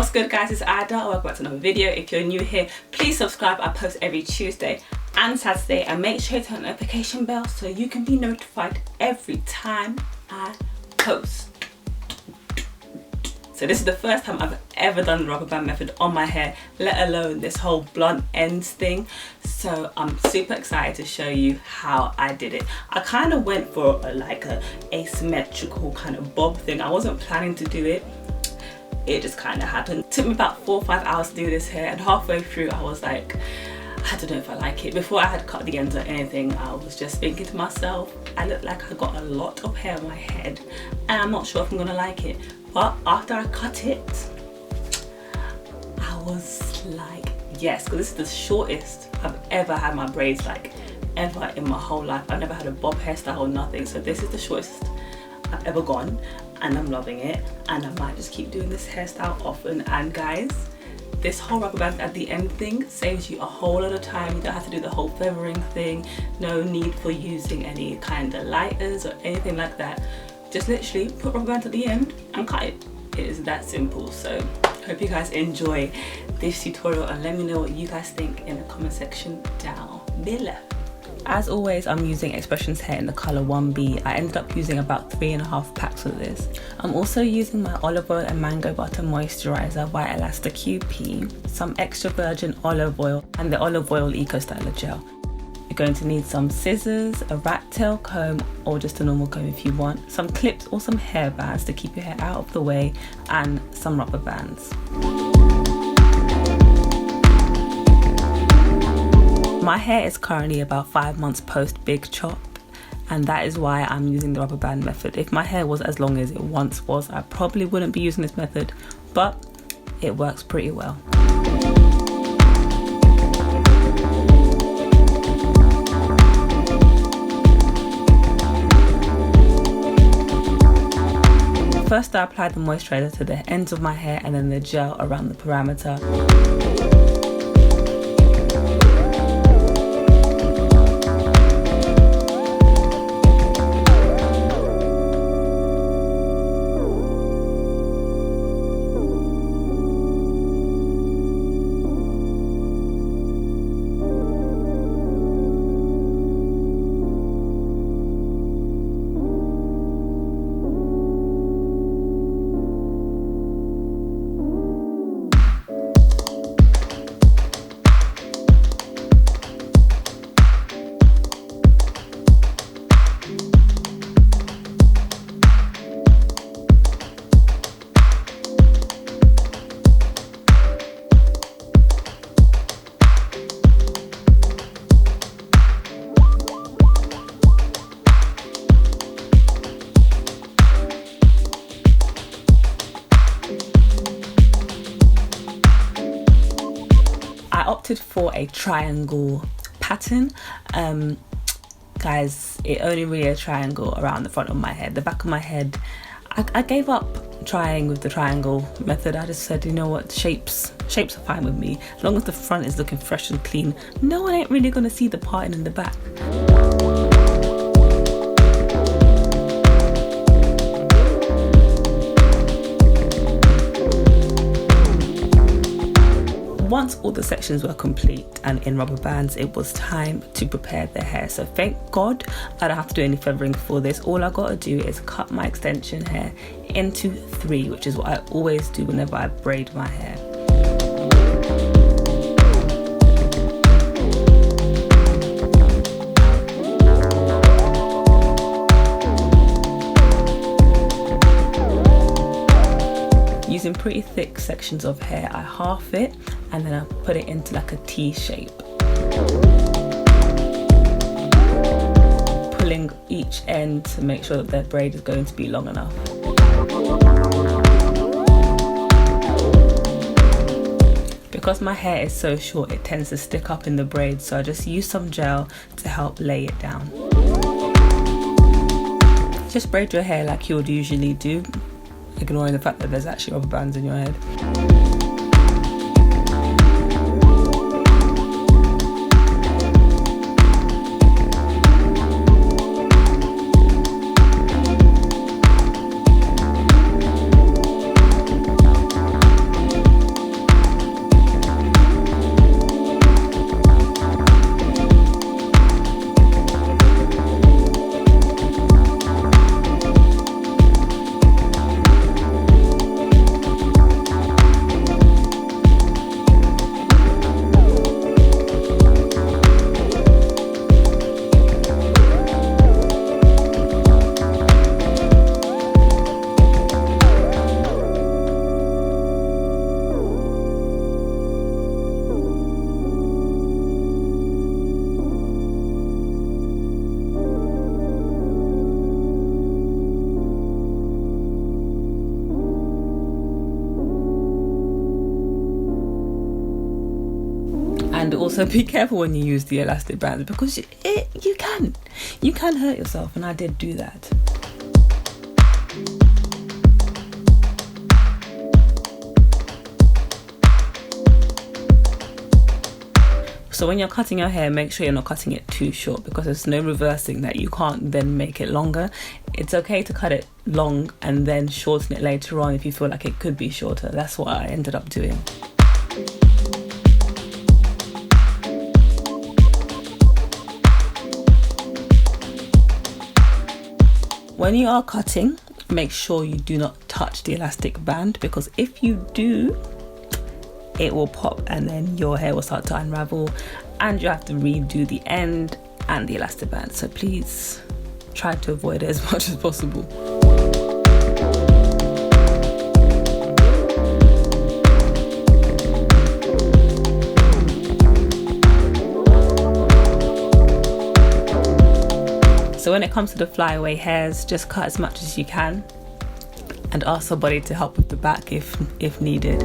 What's good, guys? It's Ada. Welcome back to another video. If you're new here, please subscribe. I post every Tuesday and Saturday, and make sure to hit the notification bell so you can be notified every time I post. So this is the first time I've ever done the rubber band method on my hair, let alone this whole blunt ends thing. So I'm super excited to show you how I did it. I kind of went for a asymmetrical kind of bob thing. I wasn't planning to do it. It just kind of happened. It took me about 4 or 5 hours to do this hair, and halfway through I was like, I don't know if I like it. Before I had cut the ends or anything, I was just thinking to myself, I look like I got a lot of hair on my head and I'm not sure if I'm gonna like it. But after I cut it, I was like, yes, because this is the shortest I've ever had my braids, like ever in my whole life. I've never had a bob hairstyle or nothing, so this is the shortest I've ever gone, and I'm loving it, and I might just keep doing this hairstyle often. And guys, this whole rubber band at the end thing saves you a whole lot of time. You don't have to do the whole feathering thing, no need for using any kind of lighters or anything like that. Just literally put rubber band at the end and cut it. It is that simple. So hope you guys enjoy this tutorial, and let me know what you guys think in the comment section down below. As always, I'm using Expressions hair in the colour 1B. I ended up using about 3.5 packs of this. I'm also using my olive oil and mango butter moisturiser by Elastic QP, some extra virgin olive oil, and the olive oil eco styler gel. You're going to need some scissors, a rat tail comb, or just a normal comb if you want, some clips or some hair bands to keep your hair out of the way, and some rubber bands. My hair is currently about 5 months post big chop, and that is why I'm using the rubber band method. If my hair was as long as it once was, I probably wouldn't be using this method, but it works pretty well. First, I applied the moisturiser to the ends of my hair and then the gel around the perimeter. I opted for a triangle pattern. Guys, it only really a triangle around the front of my head. The back of my head, I gave up trying with the triangle method. I just said, you know what, shapes are fine with me. As long as the front is looking fresh and clean, no one ain't really gonna see the parting in the back. Once all the sections were complete and in rubber bands, it was time to prepare the hair. So thank God I don't have to do any feathering for this. All I gotta do is cut my extension hair into 3, which is what I always do whenever I braid my hair. Using pretty thick sections of hair, I half it and then I put it into like a T shape, pulling each end to make sure that the braid is going to be long enough. Because my hair is so short, it tends to stick up in the braid, so I just use some gel to help lay it down. Just braid your hair like you would usually do, ignoring the fact that there's actually rubber bands in your head. And also be careful when you use the elastic bands, because you can hurt yourself, and I did do that. So when you're cutting your hair, make sure you're not cutting it too short, because there's no reversing that. You can't then make it longer. It's okay to cut it long and then shorten it later on if you feel like it could be shorter. That's what I ended up doing. When you are cutting, make sure you do not touch the elastic band, because if you do, it will pop and then your hair will start to unravel and you have to redo the end and the elastic band. So please try to avoid it as much as possible. So when it comes to the flyaway hairs, just cut as much as you can and ask somebody to help with the back if needed.